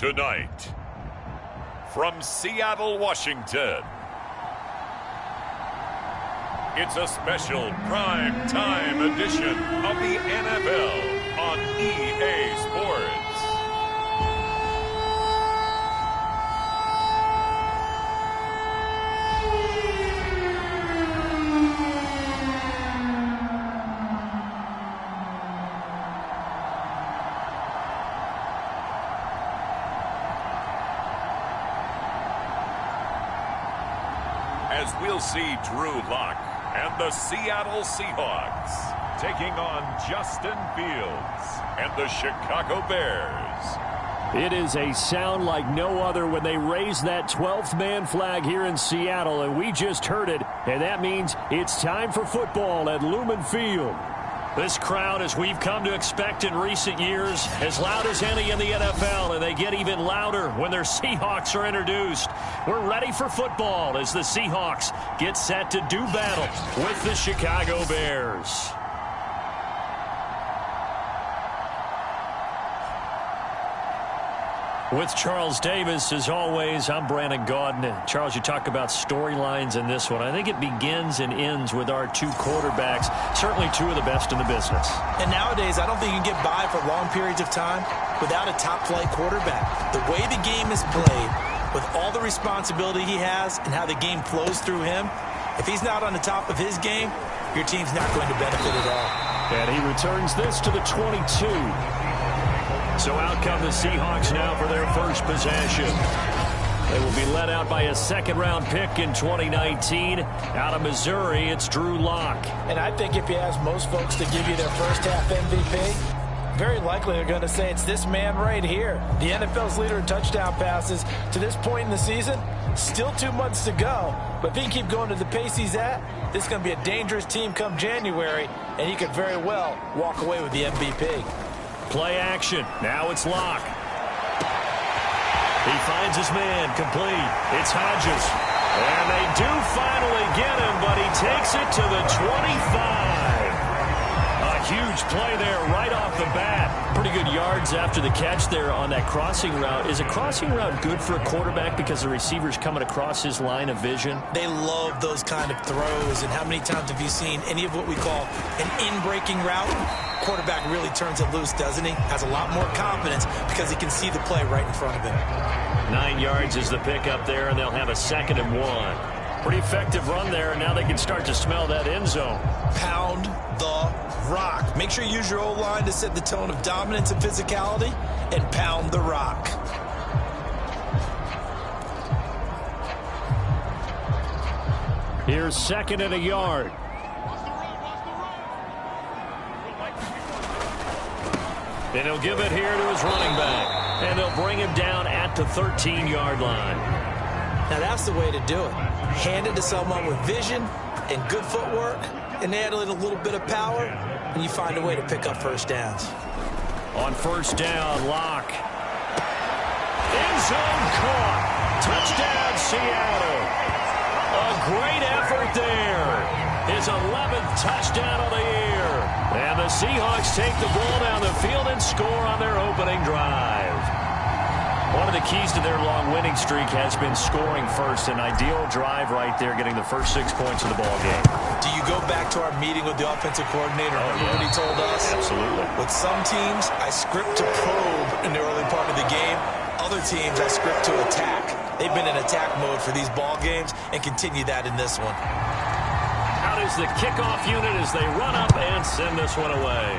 Tonight, from Seattle, Washington, it's a special prime time edition of the NFL on EA Sports. As we'll see Drew Lock and the Seattle Seahawks taking on Justin Fields and the Chicago Bears. It is a sound like no other when they raise that 12th man flag here in Seattle, and we just heard it, and that means it's time for football at Lumen Field. This crowd, as we've come to expect in recent years, as loud as any in the NFL, and they get even louder when their Seahawks are introduced. We're ready for football as the Seahawks get set to do battle with the Chicago Bears. With Charles Davis, as always, I'm Brandon Gaudin. Charles, you talk about storylines in this one. I think it begins and ends with our two quarterbacks, certainly two of the best in the business. And nowadays, I don't think you can get by for long periods of time without a top-flight quarterback. The way the game is played, with all the responsibility he has and how the game flows through him, if he's not on the top of his game, your team's not going to benefit at all. And he returns this to the 22. So out come the Seahawks now for their first possession. They will be led out by a second-round pick in 2019. Out of Missouri, it's Drew Lock. And I think if you ask most folks to give you their first-half MVP, very likely they're going to say it's this man right here. The NFL's leader in touchdown passes to this point in the season. Still 2 months to go. But if he can keep going to the pace he's at, this is going to be a dangerous team come January, and he could very well walk away with the MVP. Play action. Now it's Lock. He finds his man complete. It's Hodges. And they do finally get him, but he takes it to the 25. A huge play there right off the bat. Pretty good yards after the catch there on that crossing route. Is a crossing route good for a quarterback because the receiver's coming across his line of vision? They love those kind of throws. And how many times have you seen any of what we call an in-breaking route? Quarterback really turns it loose, doesn't he? Has a lot more confidence because he can see the play right in front of him. 9 yards is the pick up there, and they'll have a 2nd and 1. Pretty effective run there, and now they can start to smell that end zone. Pound the rock. Make sure you use your O-line to set the tone of dominance and physicality, and pound the rock. Here's 2nd and a yard. And he'll give it here to his running back. And they'll bring him down at the 13-yard line. Now that's the way to do it. Hand it to someone with vision and good footwork, and add a little bit of power, and you find a way to pick up first downs. On first down, Lock. End zone caught. Touchdown, Seattle. A great effort there. His 11th touchdown of the year. And the Seahawks take the ball down the field and score on their opening drive. One of the keys to their long winning streak has been scoring first. An ideal drive right there, getting the first 6 points of the ball game. Do you go back to our meeting with the offensive coordinator? Remember what he told us? Absolutely. With some teams, I script to probe in the early part of the game. Other teams, I script to attack. They've been in attack mode for these ball games and continue that in this one. Out is the kickoff unit as they run up and send this one away.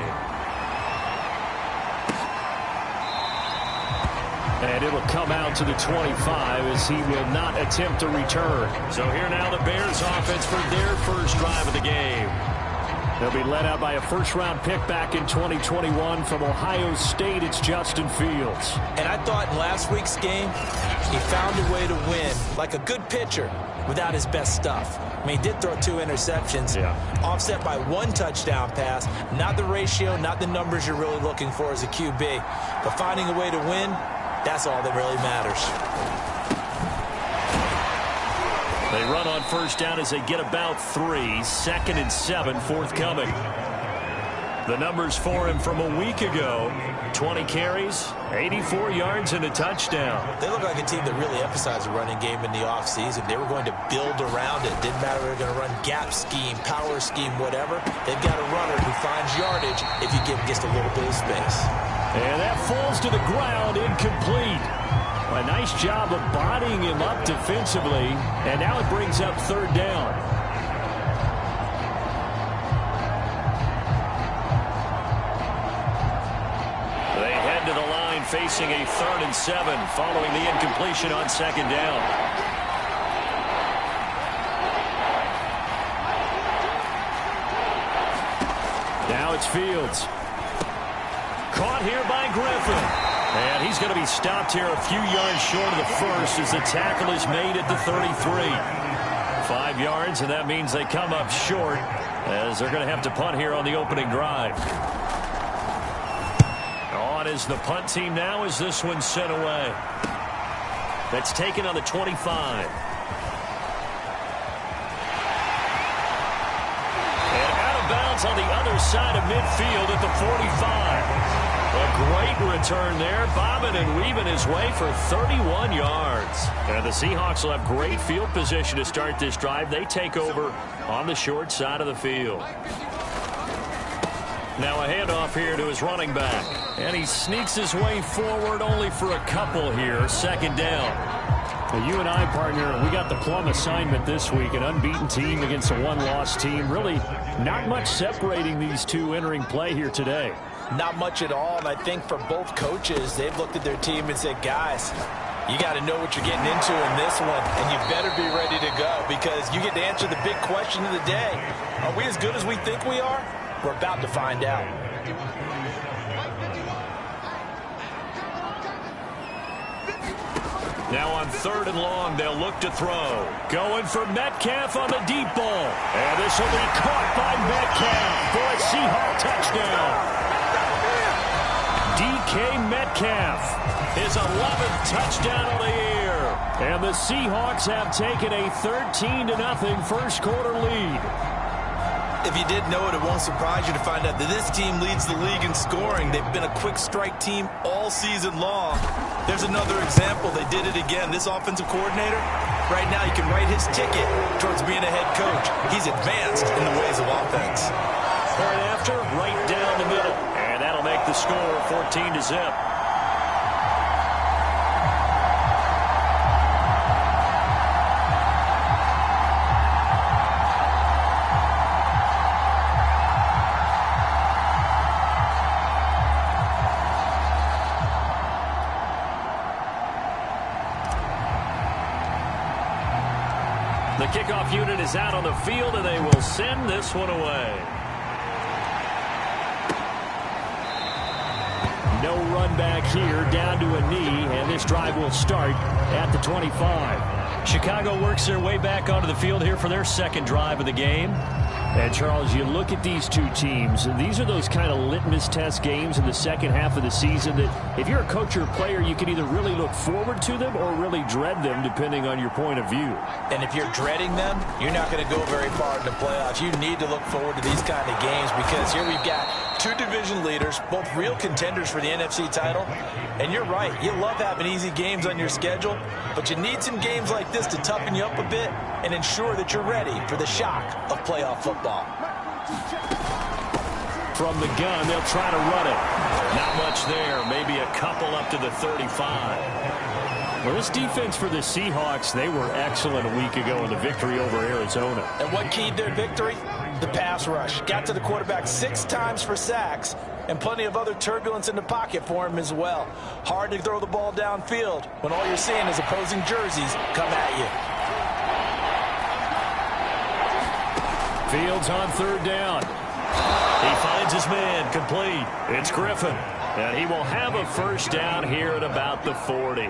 And it'll come out to the 25 as he will not attempt to return. So here now the Bears offense for their first drive of the game. They'll be led out by a first-round pick back in 2021 from Ohio State. It's Justin Fields. And I thought in last week's game, he found a way to win like a good pitcher without his best stuff. I mean, he did throw 2 interceptions, offset by 1 touchdown pass. Not the ratio, not the numbers you're really looking for as a QB. But finding a way to win, that's all that really matters. They run on first down as they get about 3. 2nd and 7 forthcoming. The numbers for him from a week ago: 20 carries, 84 yards, and a touchdown. They look like a team that really emphasized the running game in the offseason. They were going to build around it. Didn't matter if they were going to run gap scheme, power scheme, whatever. They've got a runner who finds yardage if you give him just a little bit of space. And that falls to the ground, incomplete. A nice job of bodying him up defensively, and now it brings up third down. They head to the line facing a 3rd and 7 following the incompletion on second down. Now it's Fields. Caught here by Griffin. And he's going to be stopped here a few yards short of the first as the tackle is made at the 33. 5 yards, and that means they come up short as they're going to have to punt here on the opening drive. On is the punt team now as this one's sent away. That's taken on the 25. And out of bounds on the other side of midfield at the 45. A great return there, bobbing and weaving his way for 31 yards. And the Seahawks will have great field position to start this drive. They take over on the short side of the field. Now a handoff here to his running back. And he sneaks his way forward only for a couple here. Second down. Well, you and I, partner, we got the plum assignment this week. An unbeaten team against a one-loss team. Really not much separating these two entering play here today. Not much at all, and I think for both coaches, they've looked at their team and said, guys, you got to know what you're getting into in this one, and you better be ready to go because you get to answer the big question of the day. Are we as good as we think we are? We're about to find out. Now on 3rd and long, they'll look to throw. Going for Metcalf on the deep ball. And this will be caught by Metcalf for a Seahawks touchdown. DK Metcalf, his 11th touchdown of the year. And the Seahawks have taken a 13-0 first quarter lead. If you didn't know it, it won't surprise you to find out that this team leads the league in scoring. They've been a quick strike team all season long. There's another example. They did it again. This offensive coordinator, right now, you can write his ticket towards being a head coach. He's advanced in the ways of offense. Point after, right down the middle. And that'll make the score 14-0. The kickoff unit is out on the field, and they will send this one away. No run back here, down to a knee, and this drive will start at the 25. Chicago works their way back onto the field here for their second drive of the game. And, Charles, you look at these two teams, and these are those kind of litmus test games in the second half of the season that if you're a coach or a player, you can either really look forward to them or really dread them, depending on your point of view. And if you're dreading them, you're not going to go very far in the playoffs. You need to look forward to these kind of games because here we've got two division leaders, both real contenders for the NFC title. And you're right, you love having easy games on your schedule, but you need some games like this to toughen you up a bit and ensure that you're ready for the shock of playoff football. From the gun, they'll try to run it. Not much there, maybe a couple up to the 35. Well, this defense for the Seahawks, they were excellent a week ago in the victory over Arizona. And what keyed their victory? The pass rush. Got to the quarterback 6 times for sacks, and plenty of other turbulence in the pocket for him as well. Hard to throw the ball downfield when all you're seeing is opposing jerseys come at you. Fields on third down. He finds his man complete. It's Griffin. And he will have a first down here at about the 40.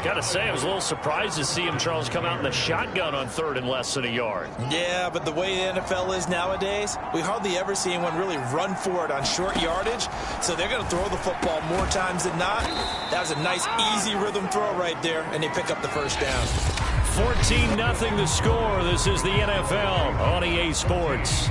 Got to say, I was a little surprised to see him, Charles, come out in the shotgun on third and less than a yard. Yeah, but the way the NFL is nowadays, we hardly ever see anyone really run for it on short yardage. So they're going to throw the football more times than not. That was a nice, easy rhythm throw right there, and they pick up the first down. 14-0 the score. This is the NFL on EA Sports.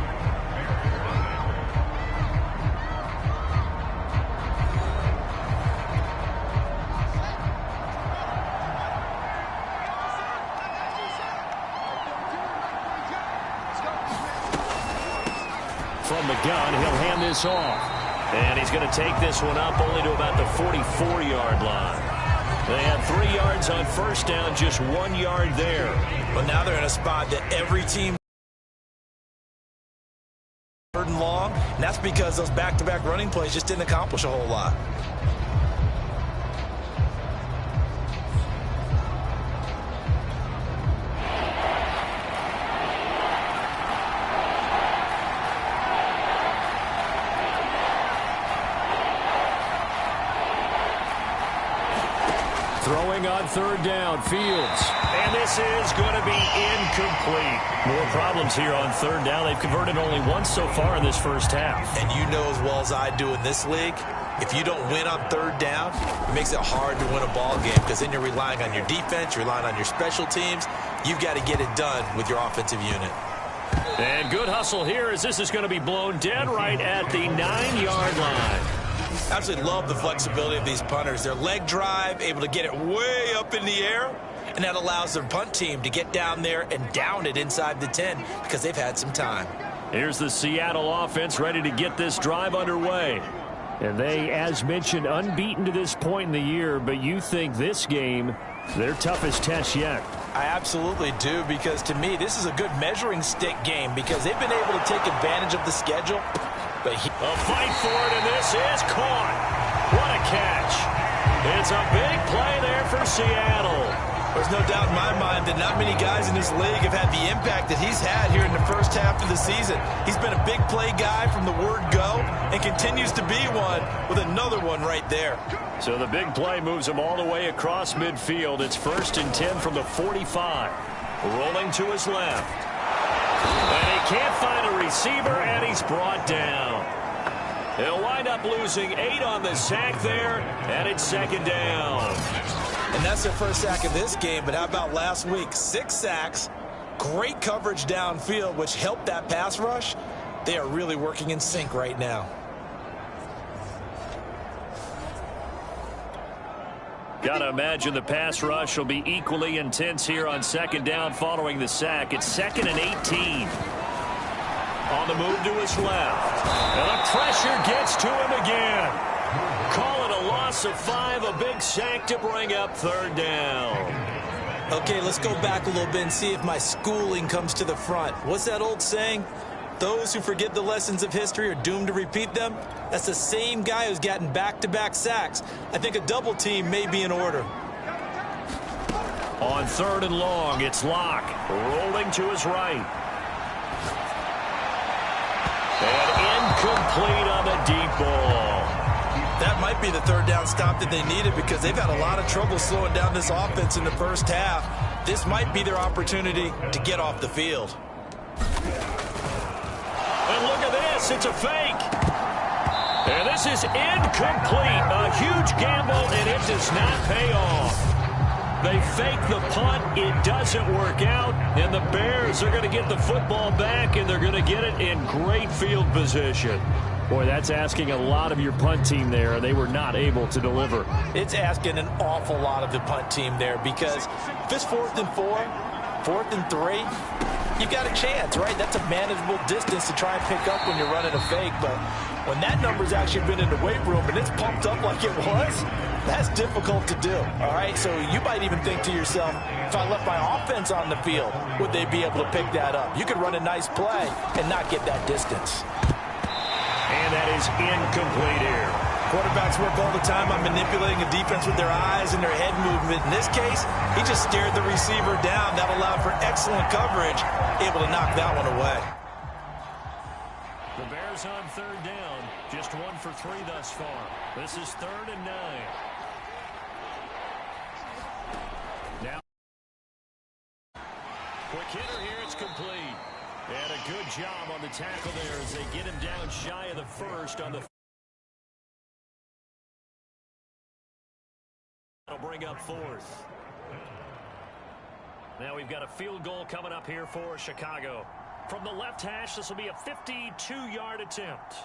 From the gun, he'll hand this off. And he's going to take this one up only to about the 44-yard line. They had 3 yards on first down, just 1 yard there. But now they're in a spot that every team third and long, and that's because those back-to-back running plays just didn't accomplish a whole lot. Throwing on third down, Fields. And this is going to be incomplete. More problems here on third down. They've converted only once so far in this first half. And you know as well as I do in this league, if you don't win on third down, it makes it hard to win a ball game because then you're relying on your defense, you're relying on your special teams. You've got to get it done with your offensive unit. And good hustle here as this is going to be blown dead right at the 9-yard line. Absolutely love the flexibility of these punters. Their leg drive, able to get it way up in the air, and that allows their punt team to get down there and down it inside the 10 because they've had some time. Here's the Seattle offense ready to get this drive underway. And they, as mentioned, unbeaten to this point in the year, but you think this game, their toughest test yet. I absolutely do, because to me, this is a good measuring stick game because they've been able to take advantage of the schedule. But a fight for it, and this is caught. What a catch. It's a big play there for Seattle. There's no doubt in my mind that not many guys in this league have had the impact that he's had here in the first half of the season. He's been a big play guy from the word go and continues to be one with another one right there. So the big play moves him all the way across midfield. It's 1st and 10 from the 45. Rolling to his left. And he can't find a receiver, and he's brought down. He'll wind up losing 8 on the sack there, and it's 2nd down. And that's their first sack of this game, but how about last week? 6 sacks, great coverage downfield, which helped that pass rush. They are really working in sync right now. Got to imagine the pass rush will be equally intense here on 2nd down following the sack. It's 2nd and 18. On the move to his left. And the pressure gets to him again. Call it a loss of 5, a big sack to bring up 3rd down. Okay, let's go back a little bit and see if my schooling comes to the front. What's that old saying? Those who forget the lessons of history are doomed to repeat them. That's the same guy who's gotten back-to-back sacks. I think a double team may be in order. On 3rd and long, it's Locke rolling to his right. And incomplete on the deep ball. That might be the 3rd down stop that they needed because they've had a lot of trouble slowing down this offense in the first half. This might be their opportunity to get off the field. And look at this, it's a fake. And this is incomplete. A huge gamble, and it does not pay off. They fake the punt, it doesn't work out, and the Bears are going to get the football back, and they're going to get it in great field position. Boy, that's asking a lot of your punt team there. They were not able to deliver. It's asking an awful lot of the punt team there because if it's 4th and 4, 4th and 3, you've got a chance, right? That's a manageable distance to try and pick up when you're running a fake. But when that number's actually been in the weight room and it's pumped up like it was, that's difficult to do, all right? So you might even think to yourself, if I left my offense on the field, would they be able to pick that up? You could run a nice play and not get that distance. And that is incomplete here. Quarterbacks work all the time on manipulating a defense with their eyes and their head movement. In this case, he just stared the receiver down. That allowed for excellent coverage, able to knock that one away. The Bears on 3rd down, just 1 for 3 thus far. This is 3rd and 9. Now, quick hitter here, it's complete. And a good job on the tackle there as they get him down shy of the 1st on the. That'll bring up 4th. Now we've got a field goal coming up here for Chicago. From the left hash, this will be a 52-yard attempt.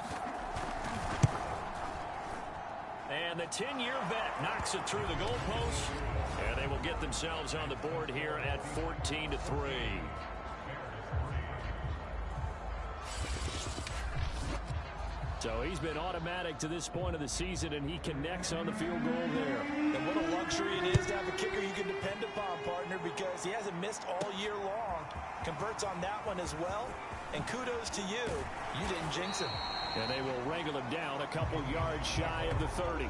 And the 10-year vet knocks it through the goalpost. And they will get themselves on the board here at 14-3. So he's been automatic to this point of the season, and he connects on the field goal there. And what a luxury it is to have a kicker you can depend upon, partner, because he hasn't missed all year long. Converts on that one as well. And kudos to you. You didn't jinx him. And they will wrangle him down a couple yards shy of the 30.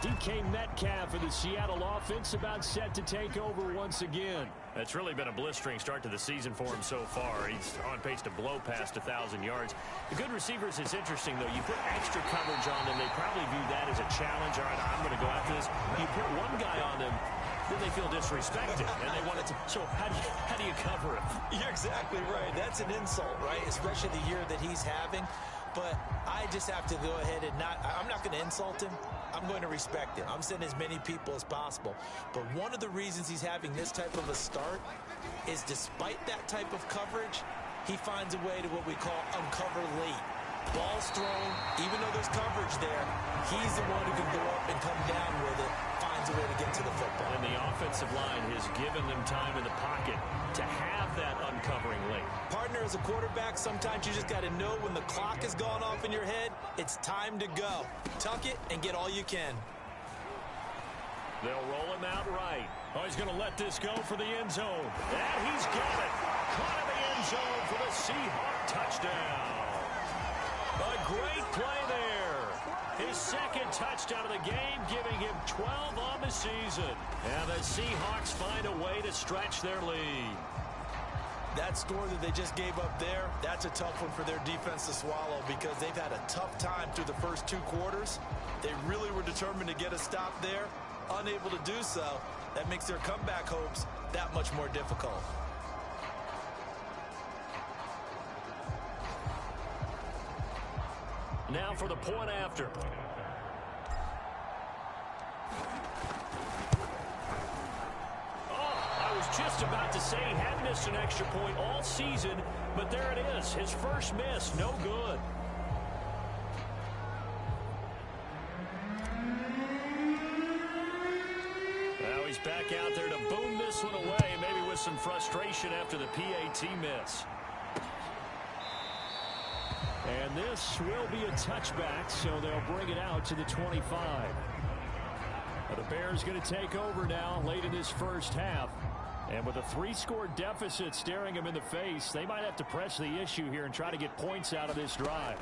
DK Metcalf of the Seattle offense about set to take over once again. It's really been a blistering start to the season for him so far. He's on pace to blow past 1,000 yards. The good receivers, it's interesting, though. You put extra coverage on them, they probably view that as a challenge. All right, I'm going to go after this. You put one guy on them, then they feel disrespected, and they want it to. So how do you cover it? You're exactly right. That's an insult, right? Especially the year that he's having. But I just have to go ahead and I'm not going to insult him. I'm going to respect him. I'm sending as many people as possible. But one of the reasons he's having this type of a start is despite that type of coverage, he finds a way to what we call uncover late. Ball's thrown, even though there's coverage there, he's the one who can go up and come down with it, finds a way to get to the football. And the offensive line has given them time in the pocket to have that uncovering late. Partner, as a quarterback, sometimes you just got to know when the clock has gone off in your head, it's time to go. Tuck it and get all you can. They'll roll him out right. Oh, he's going to let this go for the end zone. And he's got it. Caught in the end zone for the Seahawk touchdown. A great play there. His second touchdown of the game, giving him 12 on the season. And the Seahawks find a way to stretch their lead. That score that they just gave up there, that's a tough one for their defense to swallow because they've had a tough time through the first two quarters. They really were determined to get a stop there, unable to do so. That makes their comeback hopes that much more difficult. Now for the point after. I was just about to say he had missed an extra point all season, but there it is. His first miss, no good. Now he's back out there to boom this one away, maybe with some frustration after the PAT miss. And this will be a touchback, so they'll bring it out to the 25. Now the Bears going to take over now late in this first half. And with a 3-score deficit staring them in the face, they might have to press the issue here and try to get points out of this drive.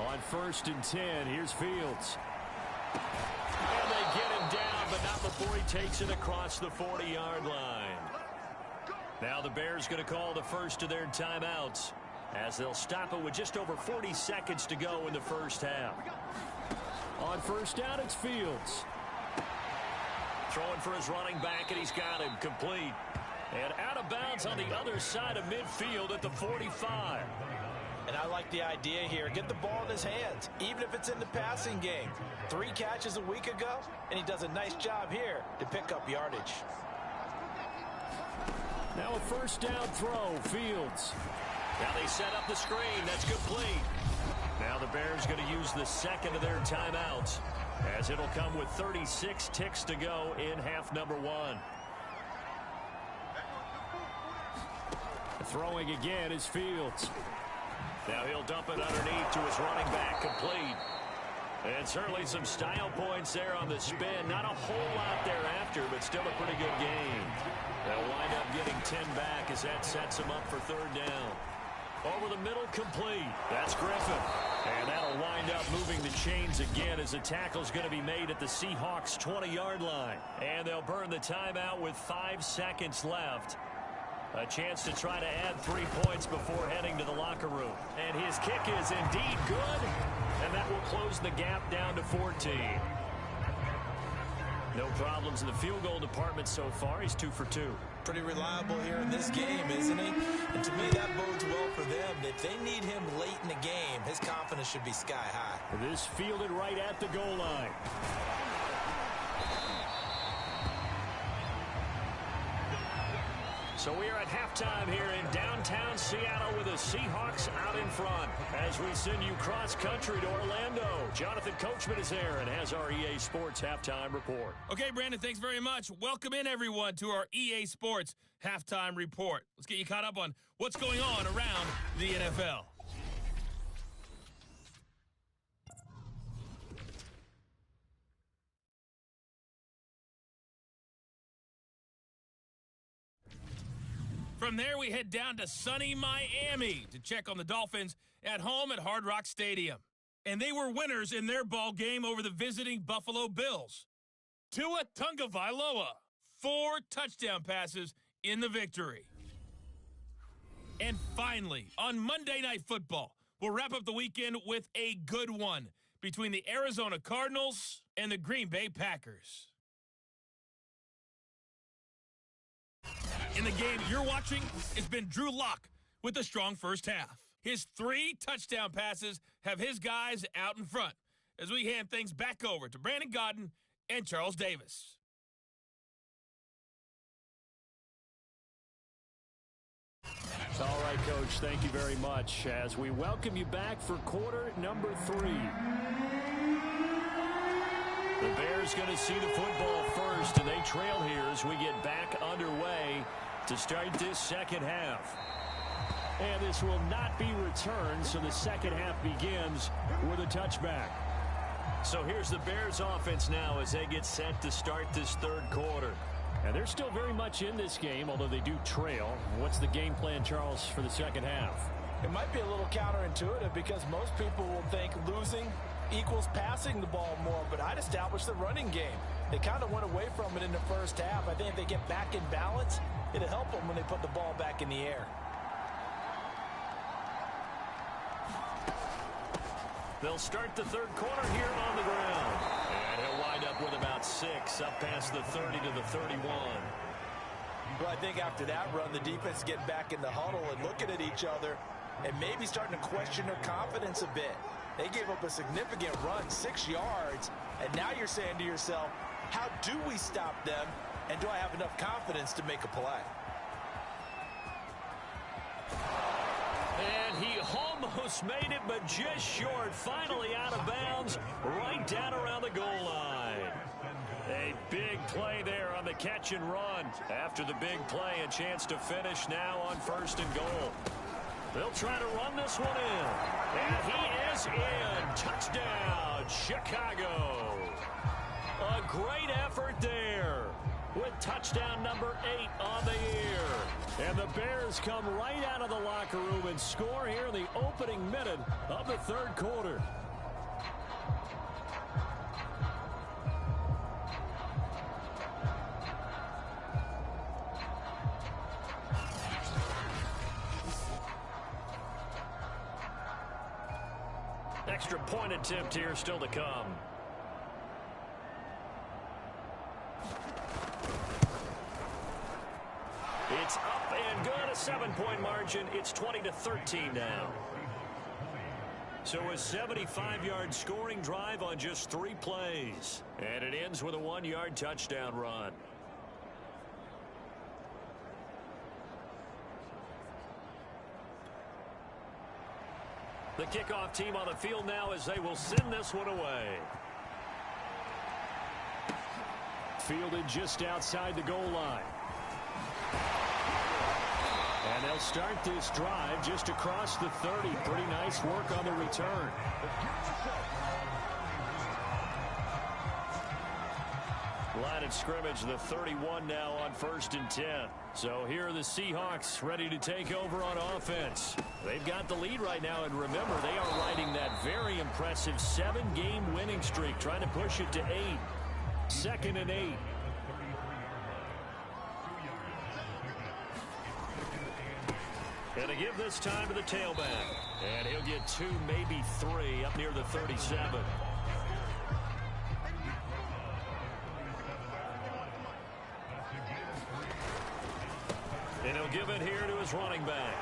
On 1st and 10, here's Fields. And they get him down, but not before he takes it across the 40-yard line. Now the Bears going to call the first of their timeouts, as they'll stop it with just over 40 seconds to go in the first half. On 1st down, it's Fields. Throwing for his running back, and he's got him complete. And out of bounds on the other side of midfield at the 45. And I like the idea here. Get the ball in his hands, even if it's in the passing game. 3 catches a week ago, and he does a nice job here to pick up yardage. Now a 1st down throw, Fields. Now they set up the screen. That's complete. Now the Bears going to use the second of their timeouts, as it'll come with 36 ticks to go in half number 1. Throwing again is Fields. Now he'll dump it underneath to his running back, complete. And certainly some style points there on the spin. Not a whole lot thereafter, but still a pretty good game. They'll wind up getting 10 back as that sets them up for 3rd down. Over the middle, complete. That's Griffin. And that'll wind up moving the chains again as the tackle's going to be made at the Seahawks' 20-yard line. And they'll burn the timeout with 5 seconds left. A chance to try to add 3 points before heading to the locker room. And his kick is indeed good. And that will close the gap down to 14. No problems in the field goal department so far. He's 2 for 2. Pretty reliable here in this game, isn't he? And to me, that bodes well for them. If they need him late in the game, his confidence should be sky high. This fielded right at the goal line. So we are at halftime here in downtown Seattle with the Seahawks out in front. As we send you cross-country to Orlando, Jonathan Coachman is there and has our EA Sports Halftime Report. Okay, Brandon, thanks very much. Welcome in, everyone, to our EA Sports Halftime Report. Let's get you caught up on what's going on around the NFL. From there, we head down to sunny Miami to check on the Dolphins at home at Hard Rock Stadium. And they were winners in their ball game over the visiting Buffalo Bills. Tua Tagovailoa, 4 touchdown passes in the victory. And finally, on Monday Night Football, we'll wrap up the weekend with a good one between the Arizona Cardinals and the Green Bay Packers. In the game you're watching, it's been Drew Lock with a strong first half. His 3 touchdown passes have his guys out in front as we hand things back over to Brandon Godden and Charles Davis. All right, Coach, thank you very much as we welcome you back for quarter number 3. The Bears going to see the football first, and they trail here as we get back underway to start this second half. And this will not be returned, so the second half begins with a touchback. So here's the Bears offense now as they get set to start this third quarter. And they're still very much in this game, although they do trail. What's the game plan, Charles, for the second half? It might be a little counterintuitive because most people will think losing equals passing the ball more, but I'd establish the running game. They kind of went away from it in the first half. I think if they get back in balance, it'll help them when they put the ball back in the air. They'll start the third quarter here on the ground. And he'll wind up with about 6 up past the 30 to the 31. Well, I think after that run, the defense get back in the huddle and looking at each other and maybe starting to question their confidence a bit. They gave up a significant run, 6 yards, and now you're saying to yourself, how do we stop them, and do I have enough confidence to make a play? And he almost made it, but just short. Finally out of bounds, right down around the goal line. A big play there on the catch and run. After the big play, a chance to finish now on 1st and goal. They'll try to run this one in. And he is in. Touchdown, Chicago. A great effort there with touchdown number 8 on the year. And the Bears come right out of the locker room and score here in the opening minute of the third quarter. Extra point attempt here still to come. It's up and good, a 7-point margin. It's 20-13 now. So a 75-yard scoring drive on just 3 plays. And it ends with a 1-yard touchdown run. The kickoff team on the field now as they will send this one away. Fielded just outside the goal line. And they'll start this drive just across the 30. Pretty nice work on the return. Line of scrimmage, the 31 now on 1st and 10. So here are the Seahawks ready to take over on offense. They've got the lead right now, and remember, they are riding that very impressive 7-game winning streak, trying to push it to 8. 2nd and 8. And to give this time to the tailback. And he'll get 2, maybe 3 up near the 37. And he'll give it here to his running back.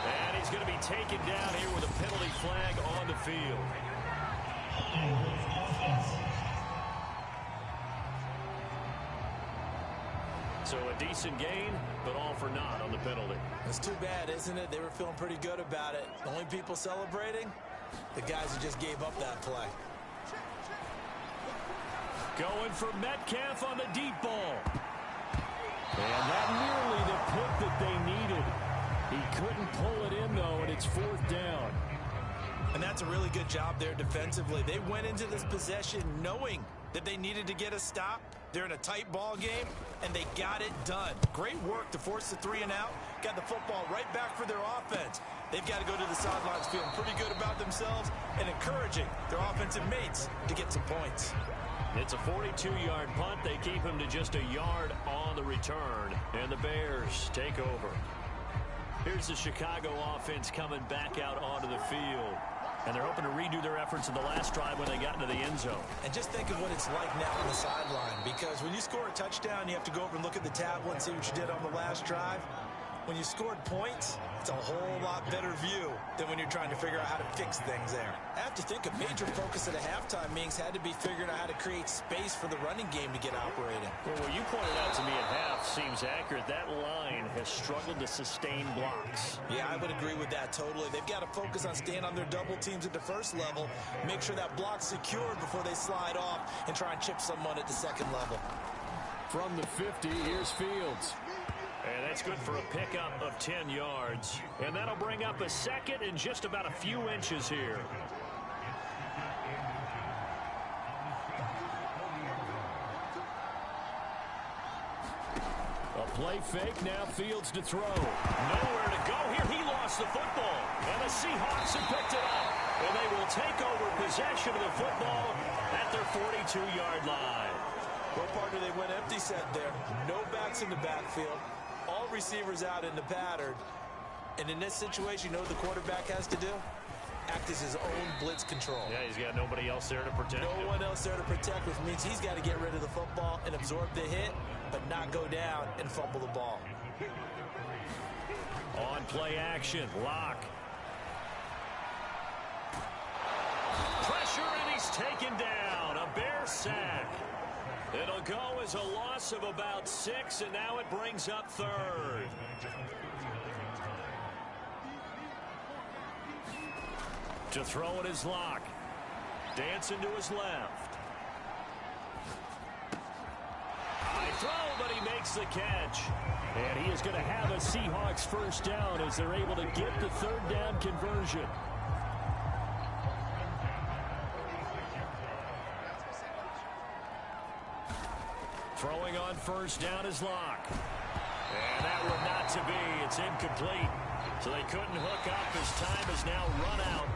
And he's going to be taken down here with a penalty flag on the field. So a decent gain, but all for naught on the penalty. It's too bad, isn't it? They were feeling pretty good about it. The only people celebrating, the guys who just gave up that play. Going for Metcalf on the deep ball. And that nearly the pick that they needed. He couldn't pull it in, though, and it's 4th down. And that's a really good job there defensively. They went into this possession knowing that they needed to get a stop. They're in a tight ball game, and they got it done. Great work to force the 3 and out. Got the football right back for their offense. They've got to go to the sidelines feeling pretty good about themselves and encouraging their offensive mates to get some points. It's a 42-yard punt. They keep him to just a yard on the return, and the Bears take over. Here's the Chicago offense coming back out onto the field. And they're hoping to redo their efforts in the last drive when they got into the end zone. And just think of what it's like now on the sideline, because when you score a touchdown, you have to go over and look at the tablet and see what you did on the last drive. When you scored points, it's a whole lot better view than when you're trying to figure out how to fix things there. I have to think a major focus at a halftime meetings had to be figuring out how to create space for the running game to get operating. Well, what you pointed out to me at half seems accurate. That line has struggled to sustain blocks. Yeah, I would agree with that totally. They've got to focus on staying on their double teams at the first level, make sure that block's secured before they slide off and try and chip someone at the second level. From the 50, here's Fields. And that's good for a pickup of 10 yards. And that'll bring up a second in just about a few inches here. A play fake, now Fields to throw. Nowhere to go here. He lost the football. And the Seahawks have picked it up. And they will take over possession of the football at their 42-yard line. Well, partner, they went empty set there. No backs in the backfield. All receivers out in the pattern. And in this situation, you know what the quarterback has to do? Act as his own blitz control. Yeah, he's got nobody else there to protect him. No one else there to protect, which means he's got to get rid of the football and absorb the hit, but not go down and fumble the ball. On play action, Lock. Pressure, and he's taken down. A Bear sack. It'll go as a loss of about 6, and now it brings up 3rd. To throw it is Lock. Dancing to his left. High throw, but he makes the catch. And he is going to have a Seahawks first down as they're able to get the 3rd down conversion. Throwing on first down is Lock. And that one not to be. It's incomplete. So they couldn't hook up as time has now run out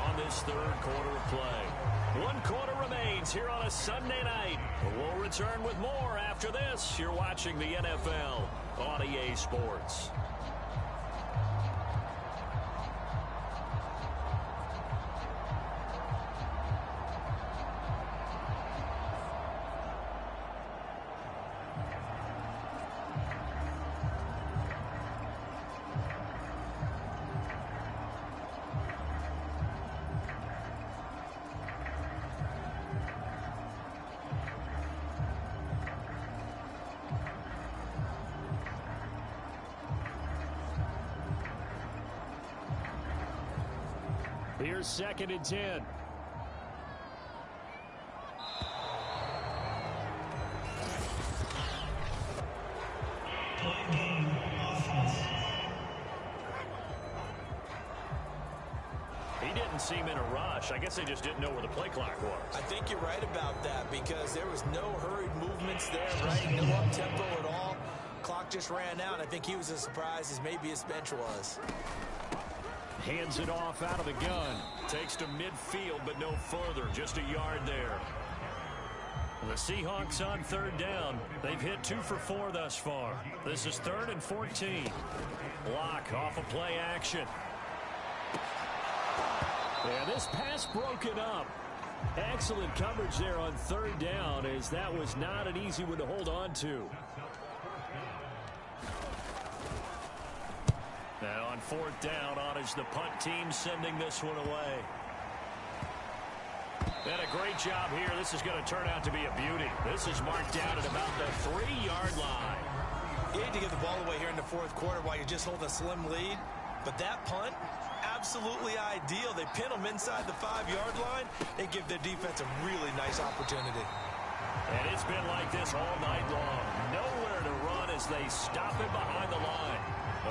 on this 3rd quarter of play. 1 quarter remains here on a Sunday night. We'll return with more after this. You're watching the NFL on EA Sports. Here's 2nd and 10. He didn't seem in a rush. I guess they just didn't know where the play clock was. I think you're right about that because there was no hurried movements there, right? No up-tempo at all. Clock just ran out. I think he was as surprised as maybe his bench was. Hands it off out of the gun. Takes to midfield, but no further. Just a yard there. The Seahawks on 3rd down. They've hit 2 for 4 thus far. This is 3rd and 14. Lock off of play action. And this pass broken up. Excellent coverage there on 3rd down, as that was not an easy one to hold on to. And on 4th down, on is the punt team sending this one away. And a great job here. This is going to turn out to be a beauty. This is marked down at about the 3-yard line. You hate to give the ball away here in the fourth quarter while you're just holding a slim lead, but that punt, absolutely ideal. They pin them inside the 5-yard line. They give their defense a really nice opportunity. And it's been like this all night long. Nowhere to run as they stop it behind the line.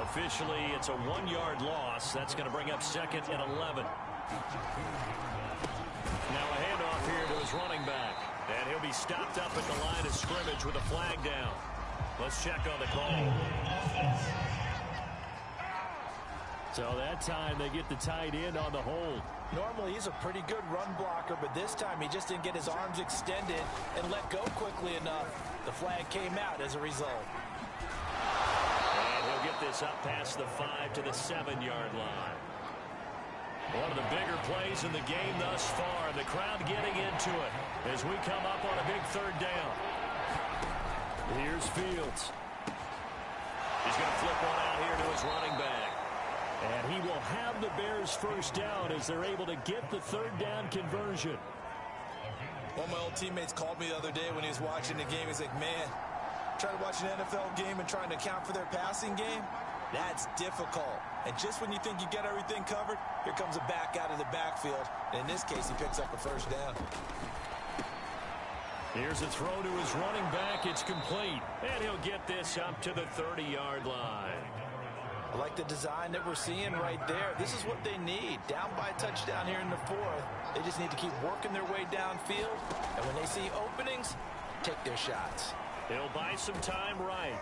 Officially, it's a 1-yard loss. That's going to bring up 2nd and 11. Now a handoff here to his running back. And he'll be stopped up at the line of scrimmage with a flag down. Let's check on the call. So that time they get the tight end on the hold. Normally he's a pretty good run blocker, but this time he just didn't get his arms extended and let go quickly enough. The flag came out as a result. And he'll get this up past the 5 to the 7-yard line. One of the bigger plays in the game thus far. The crowd getting into it as we come up on a big 3rd down. Here's Fields. He's going to flip one out here to his running back. And he will have the Bears first down as they're able to get the 3rd down conversion. One of my old teammates called me the other day when he was watching the game. He's like, man, trying to watch an NFL game and trying to account for their passing game, that's difficult. And just when you think you get everything covered, here comes a back out of the backfield. And in this case, he picks up a first down. Here's a throw to his running back. It's complete. And he'll get this up to the 30-yard line. I like the design that we're seeing right there. This is what they need. Down by a touchdown here in the 4th. They just need to keep working their way downfield. And when they see openings, take their shots. He'll buy some time right.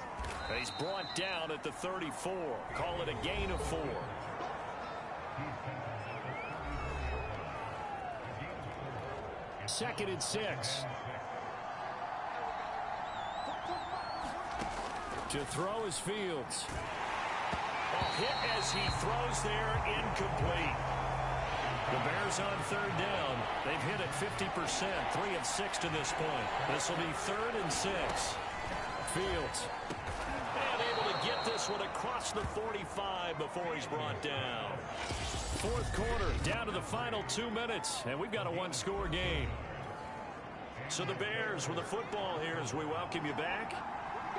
He's brought down at the 34. Call it a gain of 4. Second and 6. To throw is Fields. Hit as he throws there, incomplete. The Bears on 3rd down. They've hit it 50%, 3 of 6 to this point. This will be 3rd and 6. Fields. And able to get this one across the 45 before he's brought down. 4th quarter, down to the final 2 minutes, and we've got a 1-score game. So the Bears with the football here as we welcome you back.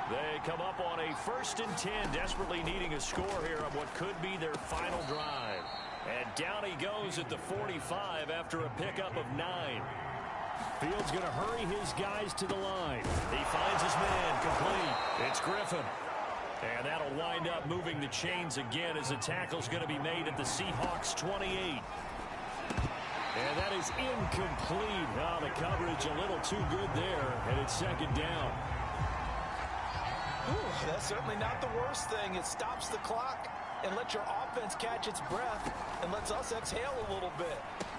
They come up on a 1st and 10, desperately needing a score here on what could be their final drive. And down he goes at the 45 after a pickup of 9. Fields going to hurry his guys to the line. He finds his man complete. It's Griffin. And that'll wind up moving the chains again as the tackle's going to be made at the Seahawks 28. And that is incomplete. Oh, the coverage a little too good there, and it's 2nd down. Ooh, that's certainly not the worst thing. It stops the clock and lets your offense catch its breath and lets us exhale a little bit.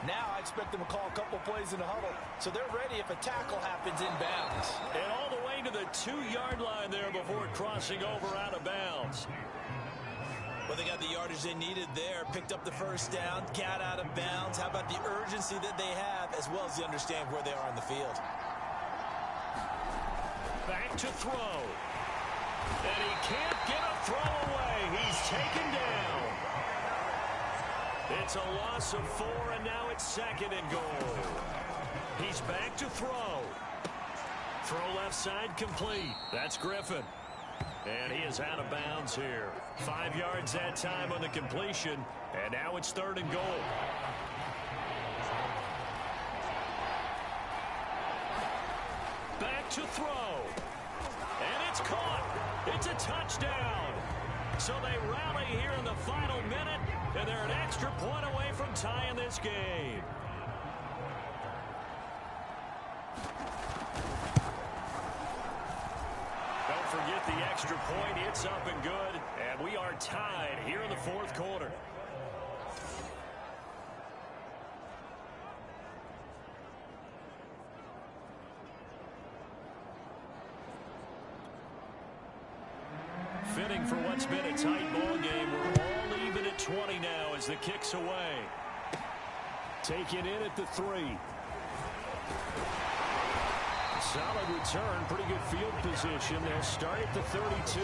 Now I expect them to call a couple plays in the huddle so they're ready if a tackle happens inbounds. And all the way to the 2-yard line there before crossing over out of bounds. Well, they got the yardage they needed there, picked up the first down, got out of bounds. How about the urgency that they have as well as they understand where they are on the field? Back to throw. And he can't get a throw away. He's taken down. It's a loss of 4, and now it's 2nd and goal. He's back to throw. Throw left side complete. That's Griffin. And he is out of bounds here. 5 yards that time on the completion, and now it's 3rd and goal. Back to throw. And it's caught. It's a touchdown. So they rally here in the final minute, and they're an extra point away from tying this game. Don't forget the extra point. It's up and good, and we are tied here in the 4th quarter. Fitting for what's been a tight ball game. We're all even at 20 now as the kick's away. Taken in at the 3. Solid return, pretty good field position. They'll start at the 32.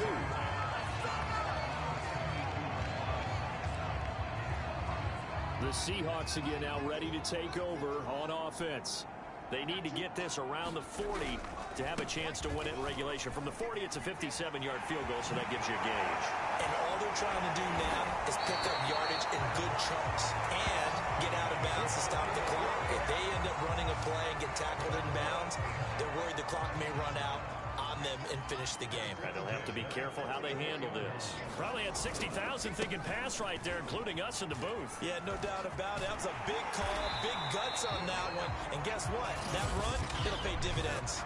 The Seahawks again now ready to take over on offense. They need to get this around the 40 to have a chance to win it in regulation. From the 40, it's a 57-yard field goal, so that gives you a gauge. And all they're trying to do now is pick up yardage in good chunks and get out of bounds to stop the clock. If they end up running a play and get tackled in bounds, they're worried the clock may run out on them and finish the game. And they'll have to be careful how they handle this. Probably had 60,000 thinking pass right there, including us in the booth. Yeah, no doubt about it. That was a big call, big guts on that one. And guess what? That run, it'll pay dividends.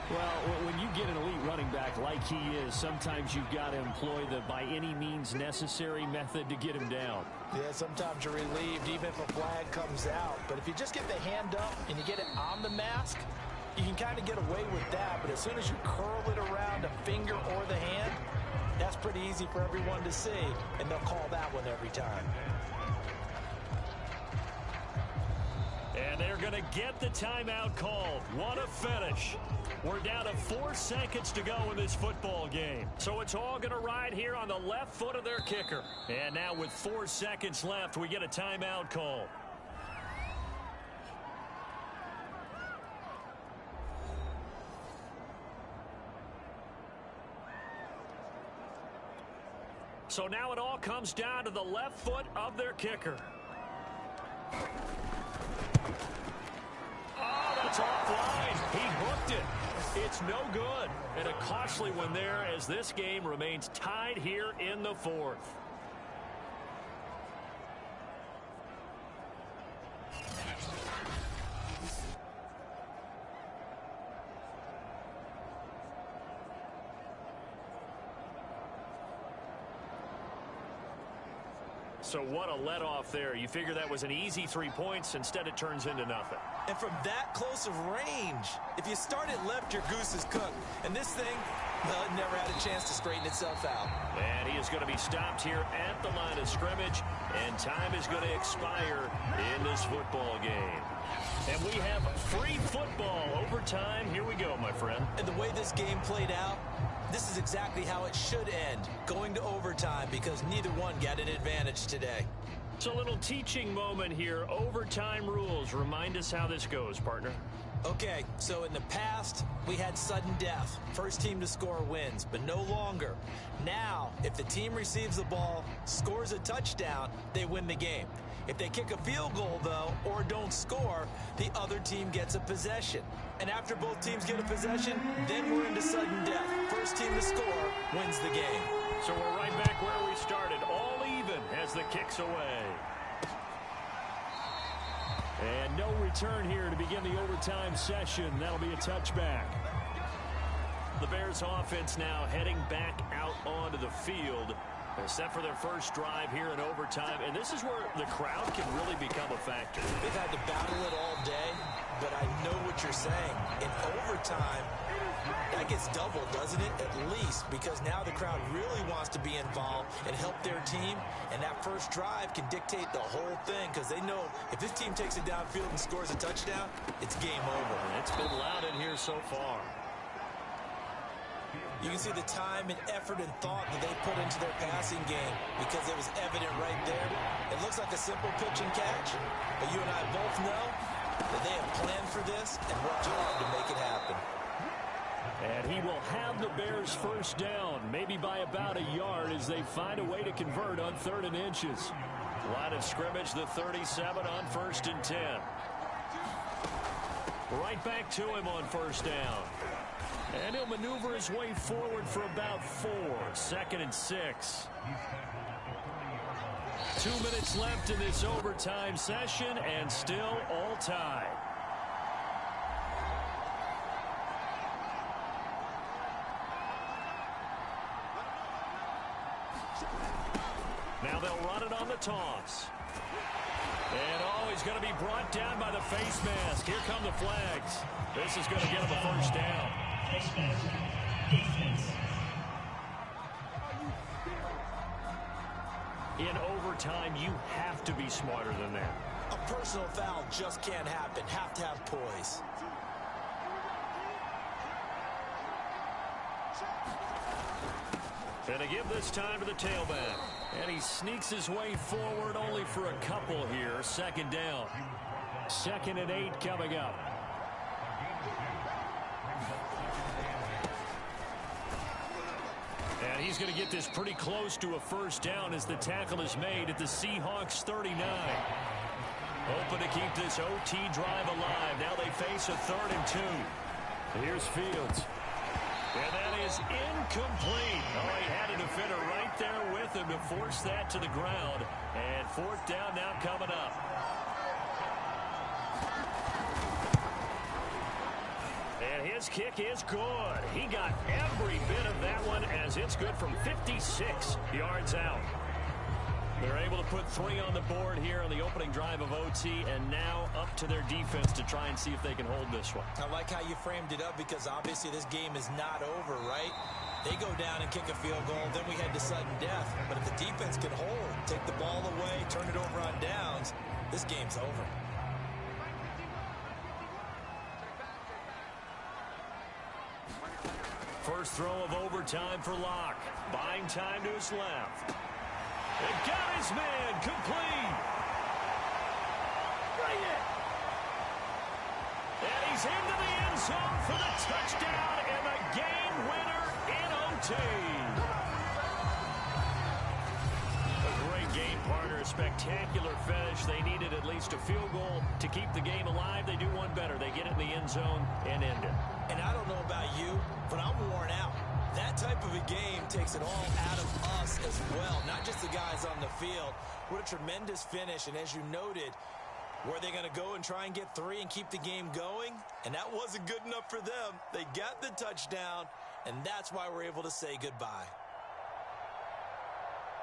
Well, when you get an elite running back like he is, sometimes you've got to employ the by any means necessary method to get him down. Yeah, sometimes you're relieved even if a flag comes out. But if you just get the hand up and you get it on the mask, you can kind of get away with that. But as soon as you curl it around a finger or the hand, that's pretty easy for everyone to see, and they'll call that one every time. And they're going to get the timeout called. What a finish. We're down to 4 seconds to go in this football game. So it's all going to ride here on the left foot of their kicker. And now with 4 seconds left, we get a timeout call. So now it all comes down to the left foot of their kicker. Oh, that's offline. He hooked it. It's no good. And a costly one there as this game remains tied here in the 4th. So what a let-off there. You figure that was an easy 3 points. Instead, it turns into nothing. And from that close of range, if you start it left, your goose is cooked. And this thing, well, it never had a chance to straighten itself out. And he is going to be stopped here at the line of scrimmage. And time is going to expire in this football game. And we have free football overtime. Here we go, my friend. And the way this game played out, this is exactly how it should end, going to overtime, because neither one got an advantage today. It's a little teaching moment here. Overtime rules. Remind us how this goes, partner. Okay, so in the past, we had sudden death. First team to score wins, but no longer. Now, if the team receives the ball, scores a touchdown, they win the game. If they kick a field goal, though, or don't score, the other team gets a possession. And after both teams get a possession, then we're into sudden death. First team to score wins the game. So we're right back where we started, all even as the kick's away. And no return here to begin the overtime session. That'll be a touchback. The Bears offense now heading back out onto the field. They're set for their first drive here in overtime, and this is where the crowd can really become a factor. They've had to battle it all day, but I know what you're saying. In overtime, that gets doubled, doesn't it? At least, because now the crowd really wants to be involved and help their team, and that first drive can dictate the whole thing, because they know if this team takes it downfield and scores a touchdown, it's game over. It's been loud in here so far. You can see the time and effort and thought that they put into their passing game because it was evident right there. It looks like a simple pitch and catch, but you and I both know that they have planned for this and worked hard to make it happen. And he will have the Bears first down, maybe by about a yard as they find a way to convert on 3rd and inches. Line of scrimmage, the 37 on 1st and 10. Right back to him on first down. And he'll maneuver his way forward for about 4. 2nd and 6. 2 minutes left in this overtime session, and still all tied. Now they'll run it on the toss. And he's going to be brought down by the face mask. Here come the flags. This is going to get him a first down. In overtime, you have to be smarter than that. A personal foul just can't happen. Have to have poise. And to give this time to the tailback. And he sneaks his way forward only for a couple here. Second down. 2nd and 8 coming up. And he's going to get this pretty close to a first down as the tackle is made at the Seahawks 39. Hoping to keep this OT drive alive. Now they face a 3rd and 2. Here's Fields. And that is incomplete. Oh, he had a defender right there with him to force that to the ground. And 4th down now coming up. And his kick is good. He got every bit of that one as it's good from 56 yards out. They're able to put 3 on the board here on the opening drive of OT, and now up to their defense to try and see if they can hold this one. I like how you framed it up because obviously this game is not over, right? They go down and kick a field goal, then we head to sudden death. But if the defense can hold, take the ball away, turn it over on downs, this game's over. First throw of overtime for Locke. Buying time to his left. And got his man complete. Bring it. And he's into the end zone for the touchdown and the game winner in OT. A great game partner, a spectacular finish. They needed at least a field goal to keep the game alive. They do one better. They get it in the end zone and end it. And I don't know about you, but I'm worn out. That type of a game takes it all out of us as well, not just the guys on the field. What a tremendous finish, and as you noted, were they going to go and try and get 3 and keep the game going? And that wasn't good enough for them. They got the touchdown, and that's why we're able to say goodbye.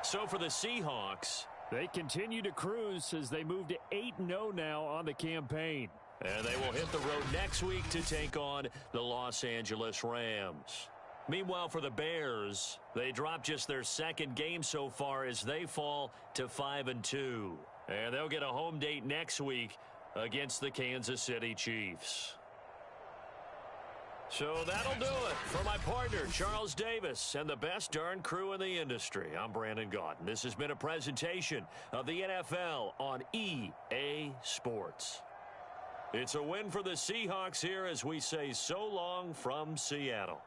So for the Seahawks, they continue to cruise as they move to 8-0 now on the campaign. And they will hit the road next week to take on the Los Angeles Rams. Meanwhile, for the Bears, they dropped just their 2nd game so far as they fall to 5-2. And they'll get a home date next week against the Kansas City Chiefs. So that'll do it for my partner, Charles Davis, and the best darn crew in the industry. I'm Brandon Gaudin. This has been a presentation of the NFL on EA Sports. It's a win for the Seahawks here as we say so long from Seattle.